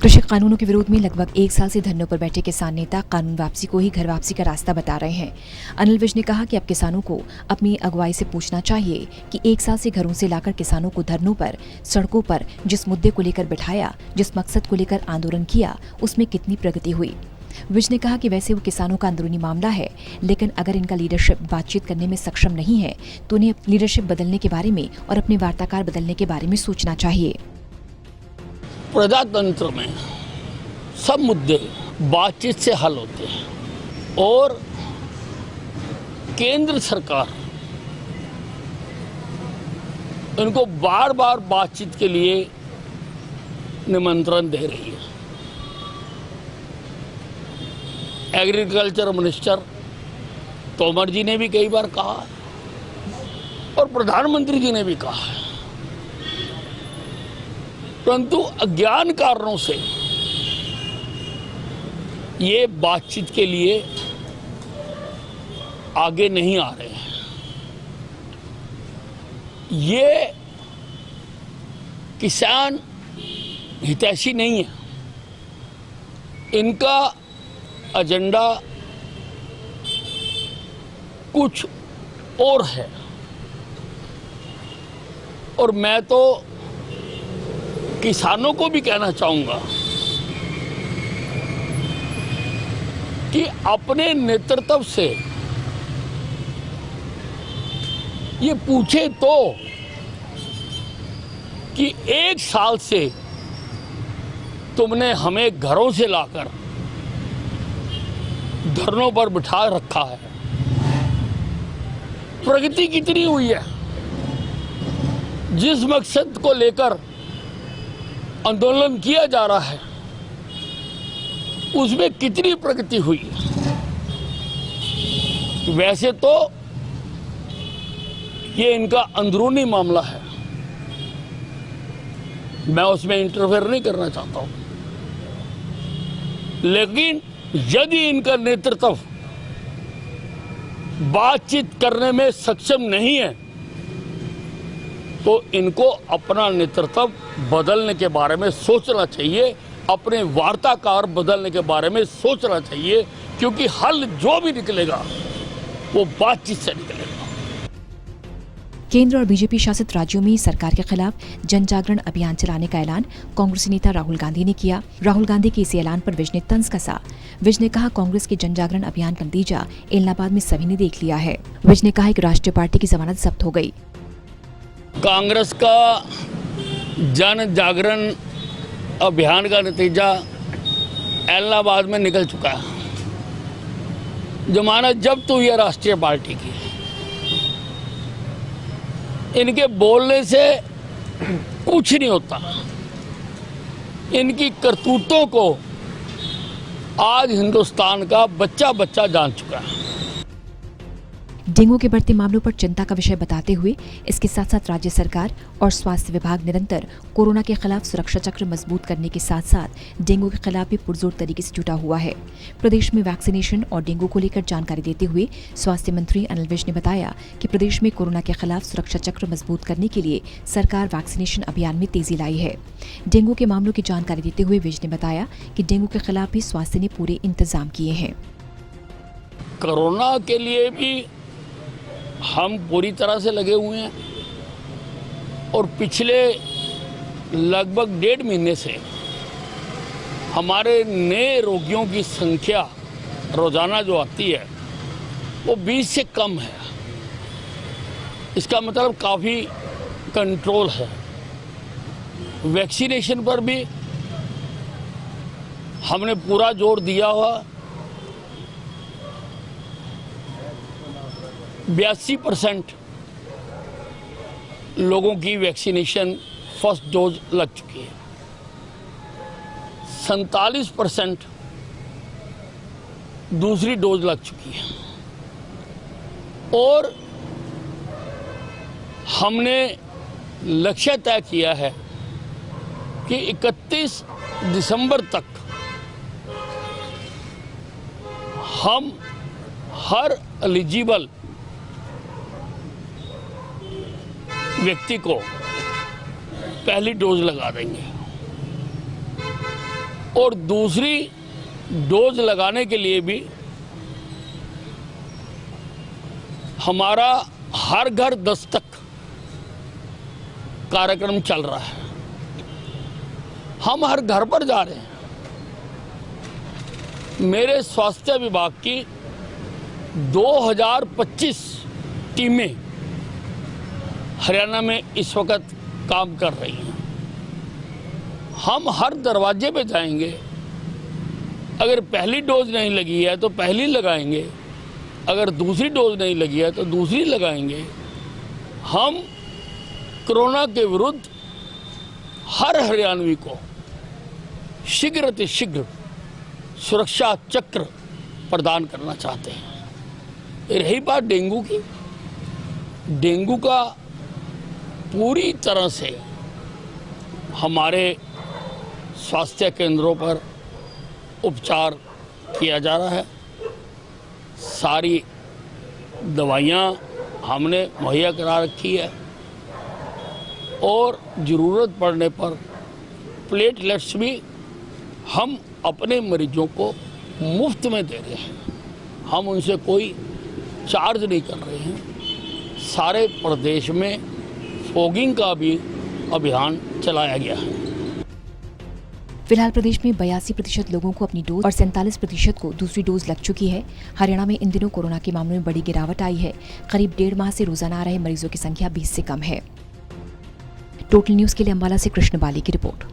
कृषि कानूनों के विरोध में लगभग 1 साल से धरनों पर बैठे किसान नेता कानून वापसी को ही घर वापसी का रास्ता बता रहे हैं। अनिल विज ने कहा कि अब किसानों को अपनी अगुवाई से पूछना चाहिए कि 1 साल से घरों से लाकर किसानों को धरनों पर, सड़कों पर जिस मुद्दे को लेकर बिठाया, जिस मकसद को लेकर आंदोलन किया, उसमें कितनी प्रगति हुई। विज ने कहा कि वैसे वो किसानों का अंदरूनी मामला है, लेकिन अगर इनका लीडरशिप बातचीत करने में सक्षम नहीं है तो उन्हें लीडरशिप बदलने के बारे में और अपने वार्ताकार बदलने के बारे में सोचना चाहिए। प्रजातंत्र में सब मुद्दे बातचीत से हल होते हैं और केंद्र सरकार उनको बार बार बातचीत के लिए निमंत्रण दे रही है। एग्रीकल्चर मिनिस्टर तोमर जी ने भी कई बार कहा और प्रधानमंत्री जी ने भी कहा है, परंतु अज्ञान कारणों से ये बातचीत के लिए आगे नहीं आ रहे हैं। ये किसान हितैषी नहीं है, इनका एजेंडा कुछ और है। और मैं तो किसानों को भी कहना चाहूंगा कि अपने नेतृत्व से ये पूछे तो कि 1 साल से तुमने हमें घरों से लाकर धरनों पर बिठा रखा है, प्रगति कितनी हुई है, जिस मकसद को लेकर आंदोलन किया जा रहा है उसमें कितनी प्रगति हुई है। वैसे तो ये इनका अंदरूनी मामला है, मैं उसमें इंटरफेयर नहीं करना चाहता हूं, लेकिन यदि इनका नेतृत्व बातचीत करने में सक्षम नहीं है तो इनको अपना नेतृत्व बदलने के बारे में सोचना चाहिए, अपने वार्ताकार बदलने के बारे में सोचना चाहिए, क्योंकि हल जो भी निकलेगा वो बातचीत से निकलेगा। केंद्र और बीजेपी शासित राज्यों में सरकार के खिलाफ जन जागरण अभियान चलाने का ऐलान कांग्रेसी नेता राहुल गांधी ने किया। राहुल गांधी के इस ऐलान पर विज ने तंज कसा। विज ने कहा, कांग्रेस के जन जागरण अभियान का नतीजा इलाहाबाद में सभी ने देख लिया है। विज ने कहा कि राष्ट्रीय पार्टी की जमानत जब्त हो गई। कांग्रेस का जन जागरण अभियान का नतीजा इलाहाबाद में निकल चुका है। जमानत जब्त हुई है राष्ट्रीय पार्टी की। इनके बोलने से कुछ नहीं होता, इनकी करतूतों को आज हिंदुस्तान का बच्चा बच्चा जान चुका है। डेंगू के बढ़ते मामलों पर चिंता का विषय बताते हुए इसके साथ साथ राज्य सरकार और स्वास्थ्य विभाग निरंतर कोरोना के खिलाफ सुरक्षा चक्र मजबूत करने के साथ साथ डेंगू के खिलाफ भी पुरजोर तरीके से जुटा हुआ है। प्रदेश में वैक्सीनेशन और डेंगू को लेकर जानकारी देते हुए स्वास्थ्य मंत्री अनिल विज ने बताया कि प्रदेश में कोरोना के खिलाफ सुरक्षा चक्र मजबूत करने के लिए सरकार वैक्सीनेशन अभियान में तेजी लाई है। डेंगू के मामलों की जानकारी देते हुए विज ने बताया कि डेंगू के खिलाफ भी स्वास्थ्य ने पूरे इंतजाम किए हैं। कोरोना के लिए भी हम पूरी तरह से लगे हुए हैं और पिछले लगभग 1.5 महीने से हमारे नए रोगियों की संख्या रोजाना जो आती है वो 20 से कम है। इसका मतलब काफ़ी कंट्रोल है। वैक्सीनेशन पर भी हमने पूरा जोर दिया हुआ। 82% लोगों की वैक्सीनेशन फर्स्ट डोज लग चुकी है। 47% दूसरी डोज लग चुकी है और हमने लक्ष्य तय किया है कि 31 दिसंबर तक हम हर एलिजिबल व्यक्ति को पहली डोज लगा देंगे। और दूसरी डोज लगाने के लिए भी हमारा हर घर दस्तक कार्यक्रम चल रहा है। हम हर घर पर जा रहे हैं। मेरे स्वास्थ्य विभाग की 2025 टीमें हरियाणा में इस वक्त काम कर रही हैं। हम हर दरवाजे पे जाएंगे। अगर पहली डोज नहीं लगी है तो पहली लगाएंगे, अगर दूसरी डोज नहीं लगी है तो दूसरी लगाएंगे। हम कोरोना के विरुद्ध हर हरियाणवी को शीघ्र सुरक्षा चक्र प्रदान करना चाहते हैं। रही बात डेंगू की, डेंगू का पूरी तरह से हमारे स्वास्थ्य केंद्रों पर उपचार किया जा रहा है। सारी दवाइयाँ हमने मुहैया करा रखी है और ज़रूरत पड़ने पर प्लेटलेट्स भी हम अपने मरीजों को मुफ्त में दे रहे हैं। हम उनसे कोई चार्ज नहीं कर रहे हैं। सारे प्रदेश में फॉगिंग का भी अभियान चलाया गया है। फिलहाल प्रदेश में 82% लोगों को अपनी डोज और 47% को दूसरी डोज लग चुकी है। हरियाणा में इन दिनों कोरोना के मामलों में बड़ी गिरावट आई है। करीब 1.5 माह से रोजाना आ रहे मरीजों की संख्या 20 से कम है। टोटल न्यूज के लिए अंबाला से कृष्ण बाली की रिपोर्ट।